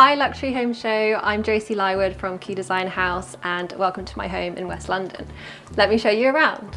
Hi Luxury Home Show, I'm Josie Lywood from Q Design House and welcome to my home in West London. Let me show you around.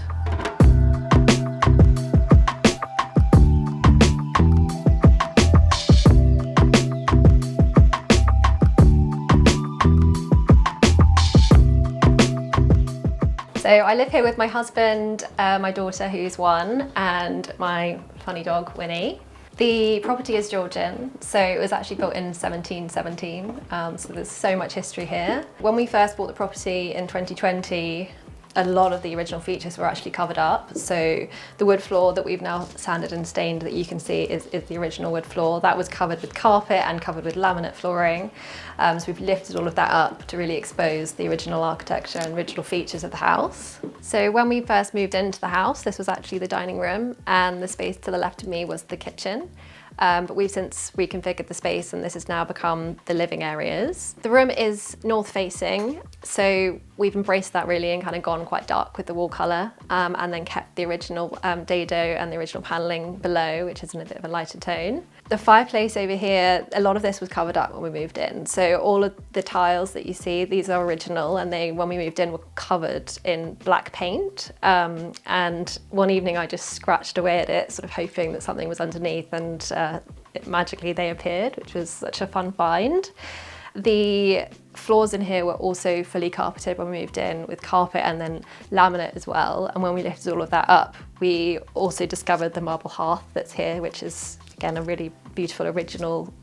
So I live here with my husband, my daughter who's 1, and my funny dog Winnie. The property is Georgian, so it was actually built in 1717, so there's so much history here. When we first bought the property in 2020, a lot of the original features were actually covered up. So the wood floor that we've now sanded and stained that you can see is the original wood floor. That was covered with carpet and covered with laminate flooring. So we've lifted all of that up to really expose the original architecture and original features of the house. So when we first moved into the house, this was actually the dining room, and the space to the left of me was the kitchen. But we've since reconfigured the space and this has now become the living areas. The room is north facing, so we've embraced that really and kind of gone quite dark with the wall colour, and then kept the original dado and the original panelling below, which is in a bit of a lighter tone. The fireplace over here, a lot of this was covered up when we moved in. So all of the tiles that you see, these are original, and they, when we moved in, were covered in black paint. And one evening I just scratched away at it, sort of hoping that something was underneath, and magically they appeared, which was such a fun find. The floors in here were also fully carpeted when we moved in, with carpet and then laminate as well. And when we lifted all of that up, we also discovered the marble hearth that's here, which is again a really beautiful original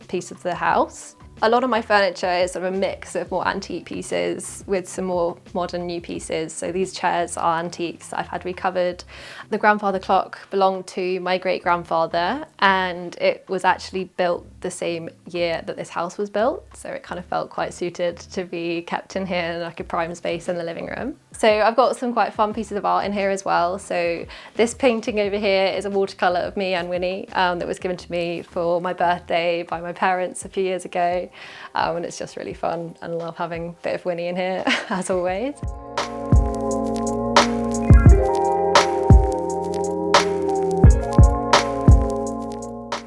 piece of the house. A lot of my furniture is sort of a mix of more antique pieces with some more modern new pieces. So these chairs are antiques I've had recovered. The grandfather clock belonged to my great-grandfather, and it was actually built the same year that this house was built. So it kind of felt quite suited to be kept in here in like a prime space in the living room. So I've got some quite fun pieces of art in here as well. So this painting over here is a watercolour of me and Winnie that was given to me for my birthday by my parents a few years ago. And it's just really fun, and I love having a bit of Winnie in here as always.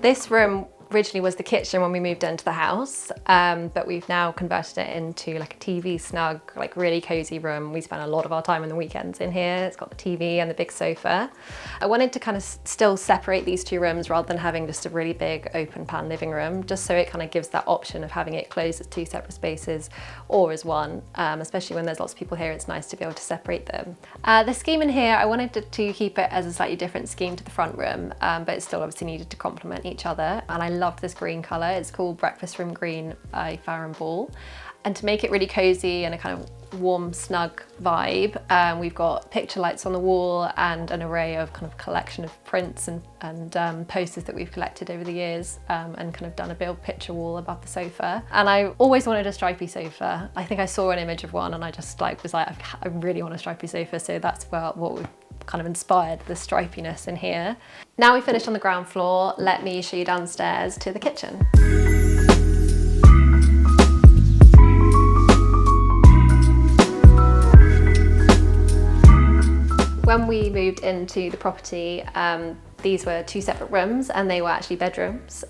This room originally was the kitchen when we moved into the house, but we've now converted it into like a TV snug, like really cozy room. We spend a lot of our time on the weekends in here. It's got the TV and the big sofa. I wanted to kind of still separate these two rooms rather than having just a really big open plan living room, just so it kind of gives that option of having it closed as 2 separate spaces or as one, especially when there's lots of people here. It's nice to be able to separate them. The scheme in here, I wanted to keep it as a slightly different scheme to the front room, but it still obviously needed to complement each other. And I love this green colour. It's called Breakfast Room Green by Farrow & Ball. And to make it really cosy and a kind of warm, snug vibe, we've got picture lights on the wall and an array of kind of collection of prints and posters that we've collected over the years, and kind of done a big picture wall above the sofa. And I always wanted a stripy sofa. I think I saw an image of one and I just was like, I really want a stripy sofa, so that's what we've kind of inspired the stripiness in here. Now we finished on the ground floor, let me show you downstairs to the kitchen. When we moved into the property, these were 2 separate rooms and they were actually bedrooms.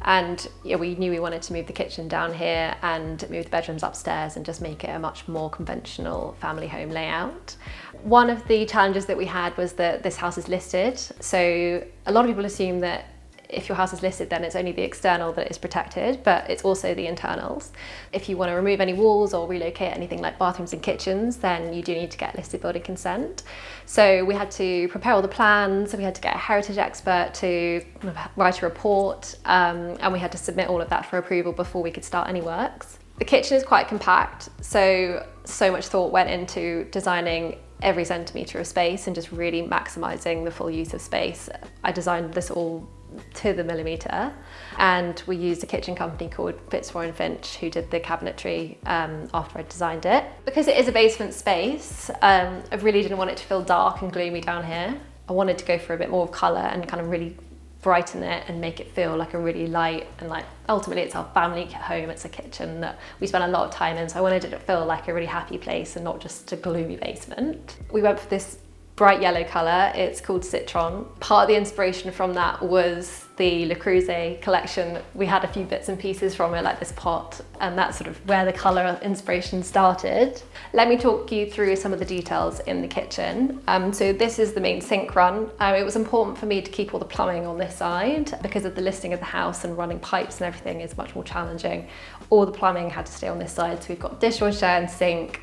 And yeah, we knew we wanted to move the kitchen down here and move the bedrooms upstairs and just make it a much more conventional family home layout. One of the challenges that we had was that this house is listed. So a lot of people assume that if your house is listed, then it's only the external that is protected, but it's also the internals. If you want to remove any walls or relocate anything like bathrooms and kitchens, then you do need to get listed building consent. So we had to prepare all the plans, we had to get a heritage expert to write a report, and we had to submit all of that for approval before we could start any works. The kitchen is quite compact, so much thought went into designing every centimetre of space and just really maximising the full use of space. I designed this all to the millimetre, and we used a kitchen company called Fitzroy & Finch who did the cabinetry after I designed it. Because it is a basement space, I really didn't want it to feel dark and gloomy down here. I wanted to go for a bit more of colour and kind of really brighten it and make it feel like a really light, and like ultimately it's our family home, it's a kitchen that we spend a lot of time in, so I wanted it to feel like a really happy place and not just a gloomy basement. We went for this bright yellow colour. It's called Citron. Part of the inspiration from that was the Le Creuset collection. We had a few bits and pieces from it, like this pot, and that's sort of where the colour inspiration started. Let me talk you through some of the details in the kitchen. So this is the main sink run. It was important for me to keep all the plumbing on this side because of the listing of the house, and running pipes and everything is much more challenging. All the plumbing had to stay on this side. So we've got dishwasher and sink,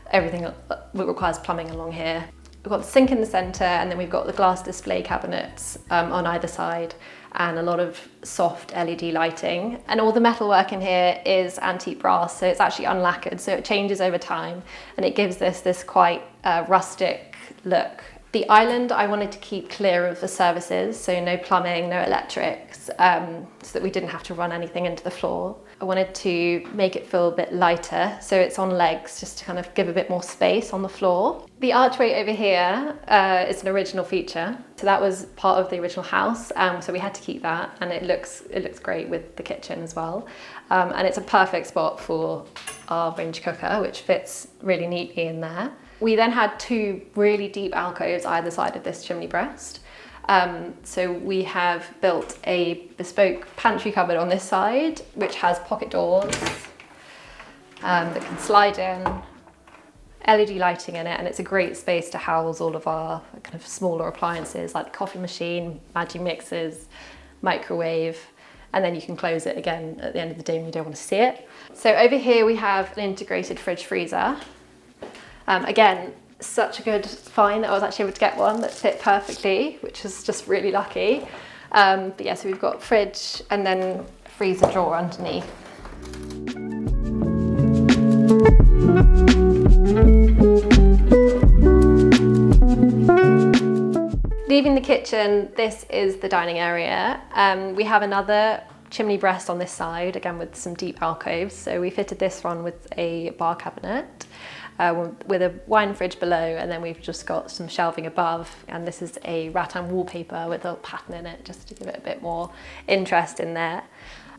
everything that requires plumbing along here. We've got the sink in the centre, and then we've got the glass display cabinets on either side, and a lot of soft LED lighting. And all the metalwork in here is antique brass, so it's actually unlacquered, so it changes over time, and it gives this quite rustic look. The island I wanted to keep clear of the services, so no plumbing, no electrics, so that we didn't have to run anything into the floor. I wanted to make it feel a bit lighter, so it's on legs, just to kind of give a bit more space on the floor. The archway over here is an original feature, so that was part of the original house, so we had to keep that, and it looks great with the kitchen as well. And it's a perfect spot for our range cooker, which fits really neatly in there. We then had two really deep alcoves either side of this chimney breast. So we have built a bespoke pantry cupboard on this side, which has pocket doors that can slide in, LED lighting in it, and it's a great space to house all of our kind of smaller appliances like the coffee machine, Maggi mixers, microwave, and then you can close it again at the end of the day when you don't want to see it. So over here we have an integrated fridge freezer. Again, such a good find that I was actually able to get one that fit perfectly, which is just really lucky. But yeah, so we've got fridge and then freezer drawer underneath. Leaving the kitchen, this is the dining area. We have another chimney breast on this side, again with some deep alcoves. So we fitted this one with a bar cabinet. With a wine fridge below, and then we've just got some shelving above, and this is a rattan wallpaper with a pattern in it just to give it a bit more interest in there.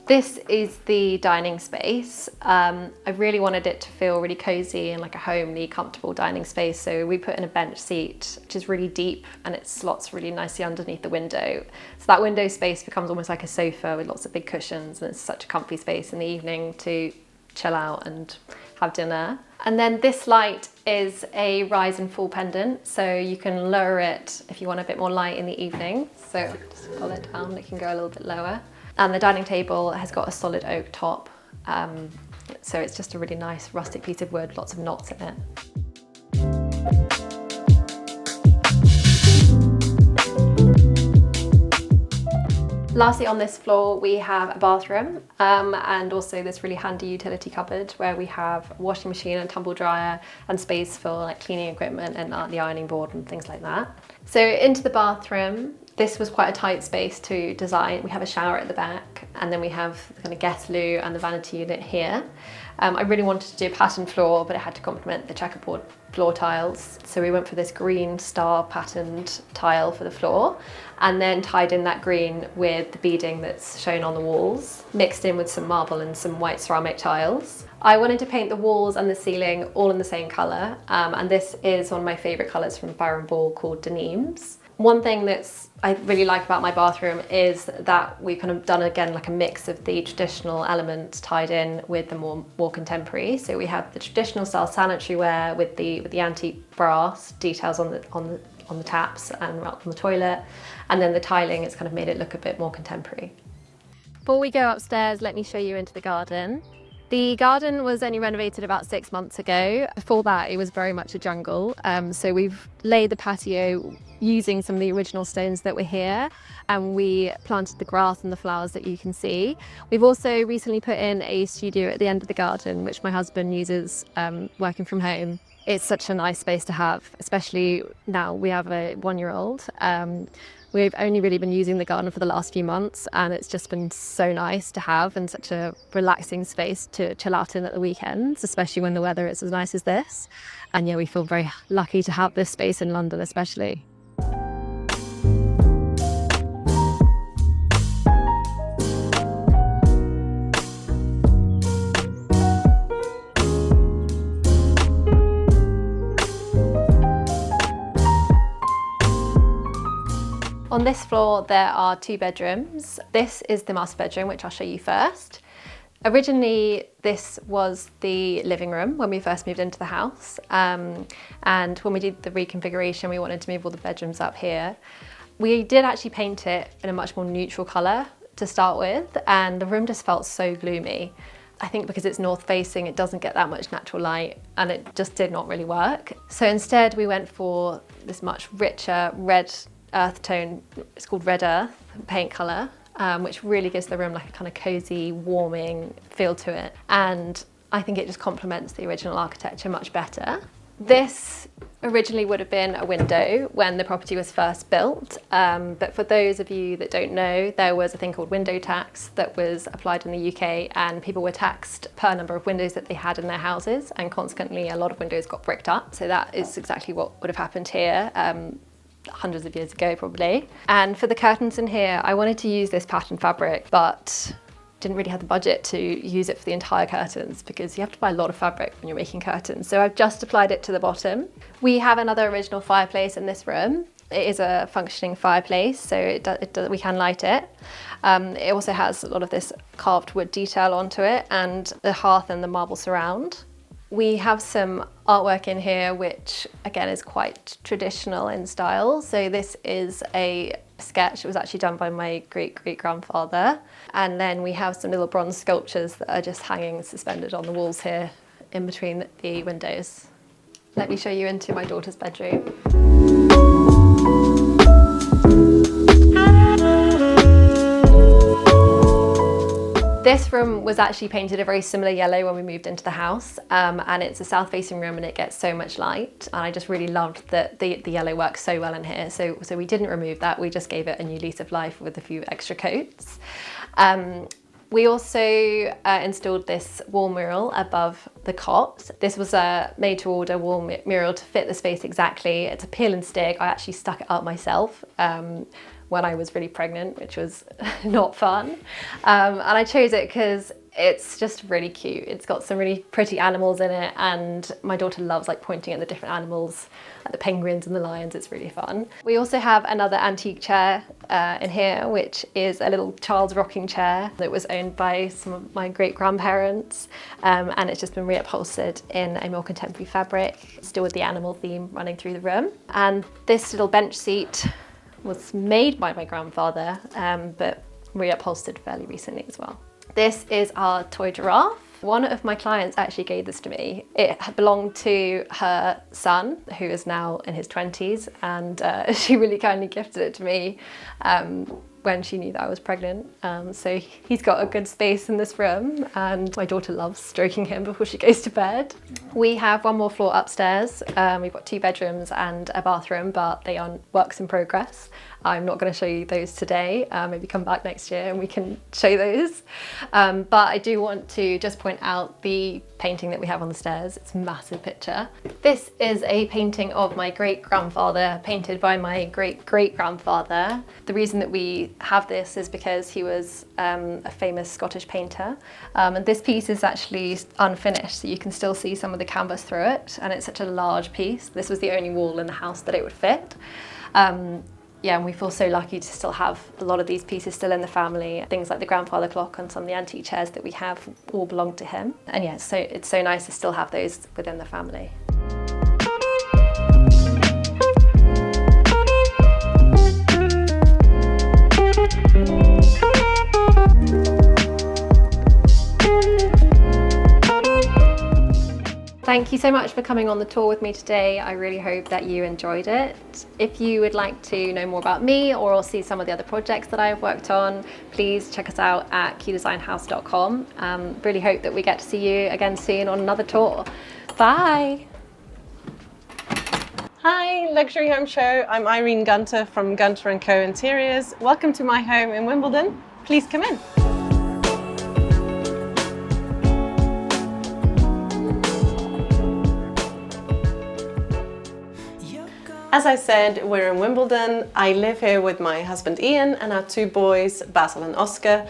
This is the dining space. I really wanted it to feel really cozy and like a homely, comfortable dining space, so we put in a bench seat which is really deep and it slots really nicely underneath the window. So that window space becomes almost like a sofa with lots of big cushions, and it's such a comfy space in the evening to chill out and have dinner. And then this light is a rise and fall pendant, so you can lower it if you want a bit more light in the evening. So just pull it down, it can go a little bit lower. And the dining table has got a solid oak top, so it's just a really nice rustic piece of wood, lots of knots in it. Lastly, on this floor, we have a bathroom and also this really handy utility cupboard where we have a washing machine and tumble dryer and space for like cleaning equipment and the ironing board and things like that. So into the bathroom, this was quite a tight space to design. We have a shower at the back, and then we have the kind of guest loo and the vanity unit here. I really wanted to do a patterned floor, but it had to complement the checkerboard floor tiles. So we went for this green star patterned tile for the floor, and then tied in that green with the beading that's shown on the walls, mixed in with some marble and some white ceramic tiles. I wanted to paint the walls and the ceiling all in the same colour, and this is one of my favourite colours from Baron Ball called Denims. One thing I really like about my bathroom is that we've kind of done again like a mix of the traditional elements tied in with the more contemporary. So we have the traditional style sanitary ware with the antique brass details on the taps and on the toilet, and then the tiling has kind of made it look a bit more contemporary. Before we go upstairs, let me show you into the garden. The garden was only renovated about 6 months ago. Before that, it was very much a jungle. So we've laid the patio using some of the original stones that were here, and we planted the grass and the flowers that you can see. We've also recently put in a studio at the end of the garden, which my husband uses working from home. It's such a nice space to have, especially now we have a 1-year-old. We've only really been using the garden for the last few months, and it's just been so nice to have and such a relaxing space to chill out in at the weekends, especially when the weather is as nice as this. And yeah, we feel very lucky to have this space in London especially. On this floor there are 2 bedrooms. This is the master bedroom, which I'll show you first. Originally, this was the living room when we first moved into the house. And when we did the reconfiguration, we wanted to move all the bedrooms up here. We did actually paint it in a much more neutral colour to start with, and the room just felt so gloomy. I think because it's north facing, it doesn't get that much natural light, and it just did not really work. So instead we went for this much richer red earth tone, it's called red earth paint colour, which really gives the room like a kind of cosy, warming feel to it. And I think it just complements the original architecture much better. This originally would have been a window when the property was first built, but for those of you that don't know, there was a thing called window tax that was applied in the UK, and people were taxed per number of windows that they had in their houses, and consequently a lot of windows got bricked up. So that is exactly what would have happened here. Hundreds of years ago probably. And for the curtains in here, I wanted to use this pattern fabric, but didn't really have the budget to use it for the entire curtains because you have to buy a lot of fabric when you're making curtains. So I've just applied it to the bottom. We have another original fireplace in this room. It is a functioning fireplace, so we can light it. It also has a lot of this carved wood detail onto it, and the hearth and the marble surround. We have some artwork in here which again is quite traditional in style. So this is a sketch. It was actually done by my great-great-grandfather. And then we have some little bronze sculptures that are just hanging suspended on the walls here in between the windows. Let me show you into my daughter's bedroom. This room was actually painted a very similar yellow when we moved into the house, and it's a south-facing room and it gets so much light, and I just really loved that the yellow works so well in here, so we didn't remove that, we just gave it a new lease of life with a few extra coats. We also installed this wall mural above the cot. This was a made-to-order wall mural to fit the space exactly. It's a peel and stick. I actually stuck it up myself when I was really pregnant, which was not fun. And I chose it because it's just really cute. It's got some really pretty animals in it, and my daughter loves like pointing at the different animals, like the penguins and the lions. It's really fun. We also have another antique chair in here, which is a little child's rocking chair that was owned by some of my great-grandparents, and it's just been reupholstered in a more contemporary fabric, still with the animal theme running through the room. And this little bench seat was made by my grandfather, but reupholstered fairly recently as well. This is our toy giraffe. One of my clients actually gave this to me. It belonged to her son, who is now in his 20s, and she really kindly gifted it to me when she knew that I was pregnant. So he's got a good space in this room, and my daughter loves stroking him before she goes to bed. We have one more floor upstairs. We've got 2 bedrooms and a bathroom, but they are works in progress. I'm not going to show you those today. Maybe come back next year and we can show those. But I do want to just point out the painting that we have on the stairs. It's a massive picture. This is a painting of my great-grandfather, painted by my great-great-grandfather. The reason that we have this is because he was a famous Scottish painter. And this piece is actually unfinished, so you can still see some of the canvas through it. And it's such a large piece. This was the only wall in the house that it would fit. Yeah, and we feel so lucky to still have a lot of these pieces still in the family. Things like the grandfather clock and some of the antique chairs that we have all belong to him. And yeah, so it's so nice to still have those within the family. Thank you so much for coming on the tour with me today. I really hope that you enjoyed it. If you would like to know more about me or see some of the other projects that I have worked on, please check us out at qdesignhouse.com. Really hope that we get to see you again soon on another tour. Bye. Hi, Luxury Home Show. I'm Irene Gunter from Gunter & Co Interiors. Welcome to my home in Wimbledon. Please come in. As I said, we're in Wimbledon. I live here with my husband Ian and our 2 boys, Basil and Oscar.